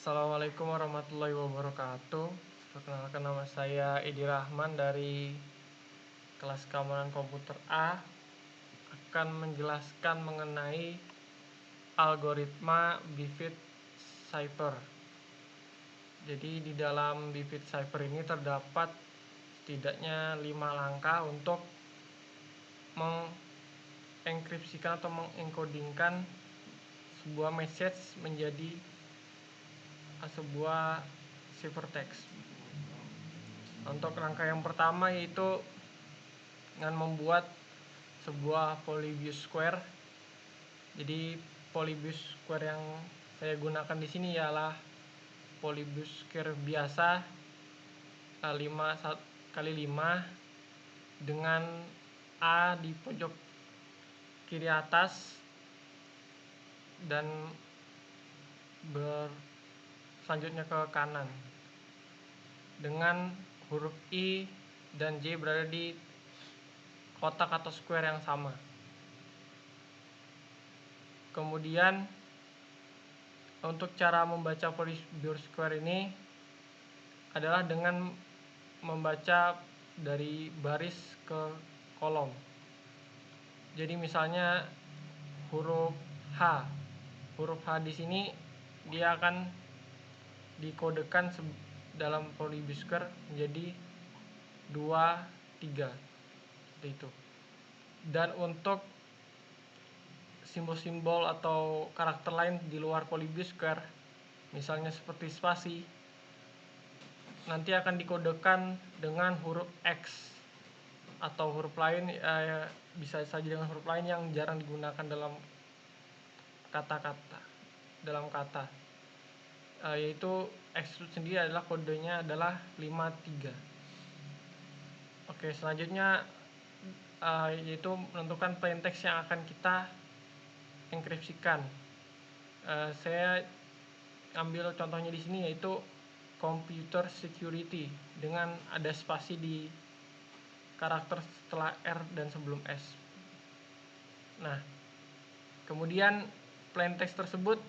Assalamualaikum warahmatullahi wabarakatuh. Perkenalkan, nama saya Edi Rahman dari kelas keamanan komputer A, akan menjelaskan mengenai algoritma Bivit Cipher. Jadi di dalam Bivit Cipher ini terdapat setidaknya 5 langkah untuk mengenkripsikan atau mengencodingkan sebuah message menjadi sebuah ciphertext. Untuk rangka yang pertama yaitu dengan membuat sebuah polybius square. Jadi polybius square yang saya gunakan di sini ialah polybius square biasa 5x5 dengan A di pojok kiri atas dan selanjutnya ke kanan, dengan huruf I dan J berada di kotak atau square yang sama. Kemudian untuk cara membaca polybius square ini adalah dengan membaca dari baris ke kolom. Jadi misalnya huruf H di sini dia akan dikodekan dalam polybius square menjadi 2, 3 seperti itu. Dan untuk simbol-simbol atau karakter lain di luar polybius square, misalnya seperti spasi, nanti akan dikodekan dengan huruf X atau huruf lain, bisa saja dengan huruf lain yang jarang digunakan dalam kata-kata, yaitu X itu sendiri adalah kodenya adalah 53. Oke, selanjutnya yaitu menentukan plaintext yang akan kita enkripsikan. Saya ambil contohnya di sini yaitu computer security dengan ada spasi di karakter setelah R dan sebelum S. Nah, kemudian plaintext tersebut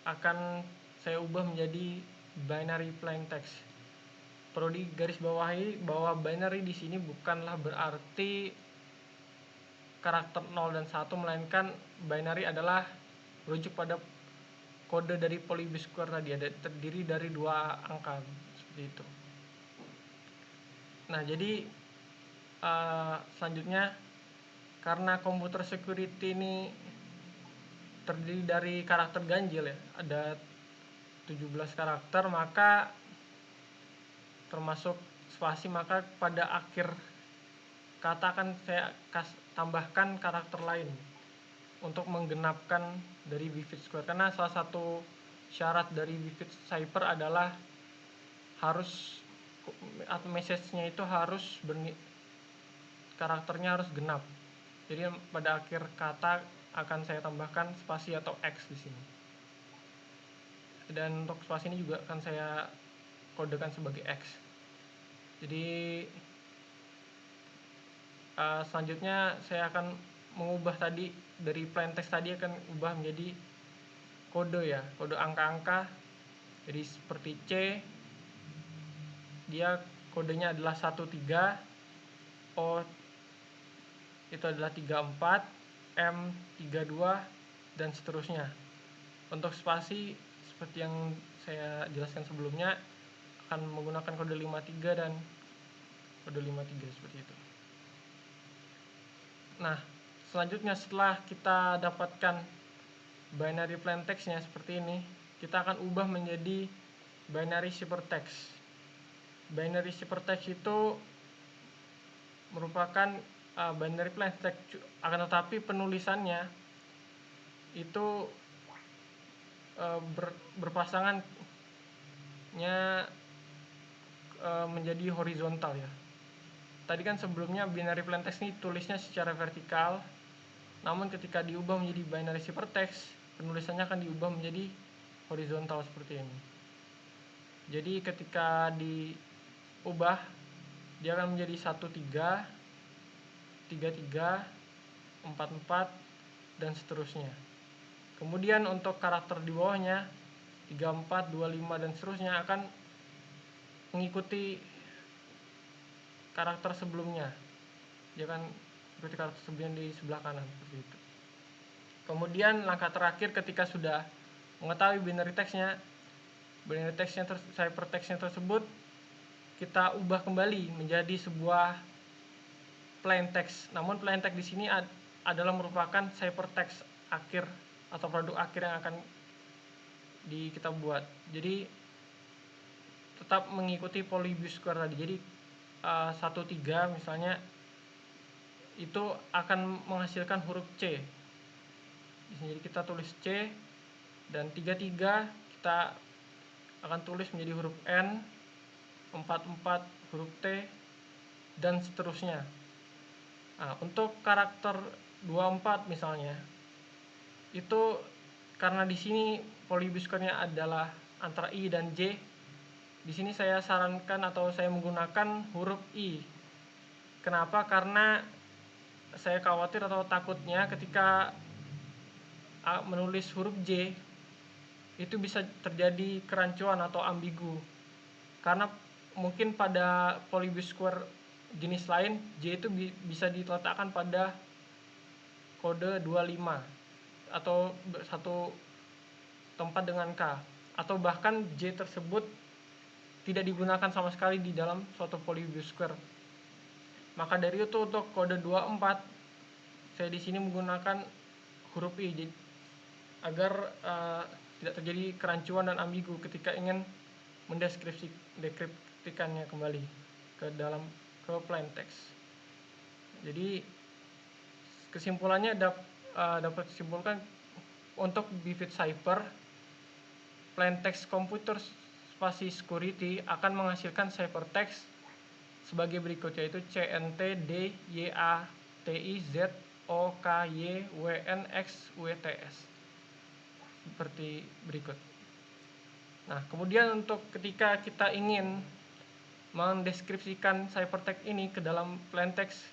akan saya ubah menjadi binary plaintext. Perlu digarisbawahi bahwa binary di sini bukanlah berarti karakter 0 dan 1, melainkan binary adalah merujuk pada kode dari polybius square tadi, terdiri dari 2 angka seperti itu. Nah, jadi selanjutnya, karena computer security ini terdiri dari karakter ganjil ya, ada 17 karakter, maka termasuk spasi, maka pada akhir kata akan saya tambahkan karakter lain untuk menggenapkan dari Bivit square, karena salah satu syarat dari Bivit Cipher adalah harus message-nya itu harus karakternya harus genap. Jadi pada akhir kata akan saya tambahkan spasi atau X di sini. Dan untuk spasi ini juga akan saya kodekan sebagai X. Jadi selanjutnya saya akan mengubah tadi dari plaintext tadi, akan ubah menjadi kode ya, kode angka-angka. Jadi seperti C, dia kodenya adalah 13, O itu adalah 34, M 32 dan seterusnya. Untuk spasi seperti yang saya jelaskan sebelumnya akan menggunakan kode 53 dan kode 53 seperti itu. Nah, selanjutnya setelah kita dapatkan binary plaintext-nya seperti ini, kita akan ubah menjadi binary ciphertext. Binary ciphertext itu merupakan binary plaintext, akan tetapi penulisannya itu berpasangannya menjadi horizontal ya. Tadi kan sebelumnya binary plaintext ini tulisnya secara vertikal, namun ketika diubah menjadi binary ciphertext, penulisannya akan diubah menjadi horizontal seperti ini. Jadi ketika diubah, dia akan menjadi 13, 33, 44 dan seterusnya. Kemudian untuk karakter di bawahnya 34, 25 dan seterusnya akan mengikuti karakter sebelumnya. Dia akan mengikuti karakter sebelumnya di sebelah kanan seperti itu. Kemudian langkah terakhir ketika sudah mengetahui binary text-nya, ciphertext-nya tersebut kita ubah kembali menjadi sebuah plain text. Namun plain text di sini adalah merupakan ciphertext akhir atau produk akhir yang akan kita buat. Jadi tetap mengikuti Polybius Square tadi. Jadi 1,3 misalnya itu akan menghasilkan huruf C. Jadi kita tulis C, dan 3,3 kita akan tulis menjadi huruf N, 4,4 huruf T, dan seterusnya. Nah, untuk karakter 24 misalnya, itu karena di sini Polybius Square-nya adalah antara I dan J, di sini saya sarankan atau saya menggunakan huruf I. Kenapa? Karena saya khawatir atau takutnya ketika menulis huruf J itu bisa terjadi kerancuan atau ambigu. Karena mungkin pada Polybius Square jenis lain J itu bisa diletakkan pada kode 25 atau satu tempat dengan K, atau bahkan J tersebut tidak digunakan sama sekali di dalam suatu Polybius Square. Maka dari itu untuk kode 24 saya di sini menggunakan huruf I agar tidak terjadi kerancuan dan ambigu ketika ingin mendeskripsikannya kembali ke plain text. Jadi kesimpulannya dapat disimpulkan untuk Vivid Cipher, plain text computer spasi security akan menghasilkan ciphertext sebagai berikut, yaitu CNTDYATIZOKYWNXWTS seperti berikut. Nah, kemudian untuk ketika kita ingin mendeskripsikan ciphertext ini ke dalam plain text,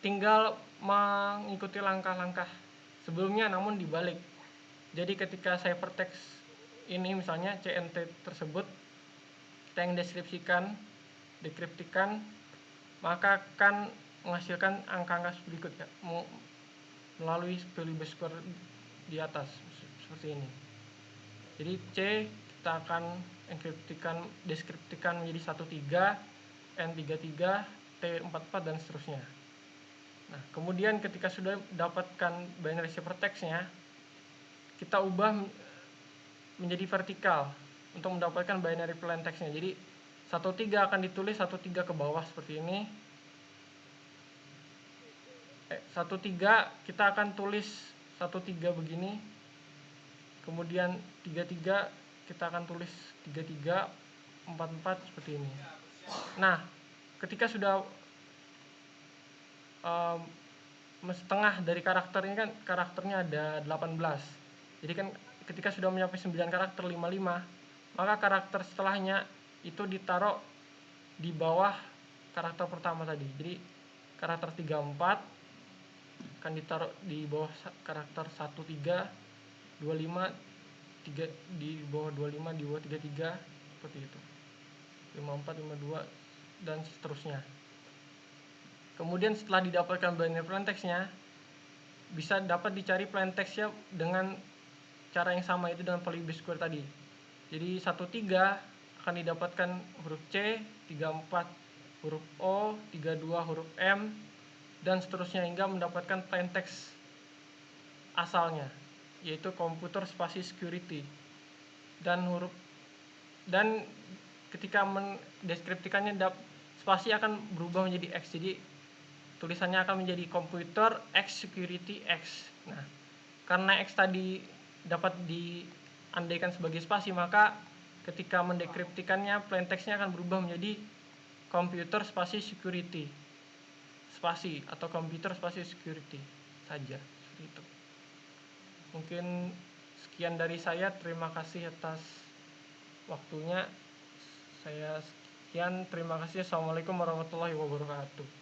tinggal mengikuti langkah-langkah sebelumnya namun dibalik. Jadi ketika ciphertext ini misalnya CNT tersebut kita yang dekriptikan, maka akan menghasilkan angka-angka berikutnya melalui Polybius Square di atas seperti ini. Jadi C kita akan deskriptikan menjadi 1,3, N33, T44 dan seterusnya. Nah, kemudian ketika sudah dapatkan binary ciphertext-nya, kita ubah menjadi vertikal untuk mendapatkan binary plain text-nya. Jadi 1,3 akan ditulis 1,3 ke bawah seperti ini. 1,3 kita akan tulis 1,3 begini. Kemudian 3,3 kita akan tulis 3,3, 4,4 seperti ini. Nah, ketika sudah setengah dari karakter ini kan karakternya ada 18. Jadi kan ketika sudah mencapai 9 karakter 55, maka karakter setelahnya itu ditaruh di bawah karakter pertama tadi. Jadi karakter 34 akan ditaruh di bawah karakter 13, 25 di bawah 25, di bawah 33 seperti itu. 54, 52 dan seterusnya. Kemudian setelah didapatkan binary plain text-nya, bisa dapat dicari plain text-nya dengan cara yang sama, itu dengan Polybius Square tadi. Jadi 1,3 akan didapatkan huruf C, 3,4 huruf O, 3,2 huruf M, dan seterusnya hingga mendapatkan plain text asalnya, yaitu computer spasi security. Dan ketika mendeskripsikannya spasi akan berubah menjadi X. Jadi tulisannya akan menjadi computer X security X. Nah, karena X tadi dapat diandaikan sebagai spasi, maka ketika mendekriptikannya plain text-nya akan berubah menjadi computer spasi security spasi atau computer spasi security saja, seperti itu. Mungkin sekian dari saya. Terima kasih atas waktunya. Saya sekian, terima kasih. Assalamualaikum warahmatullahi wabarakatuh.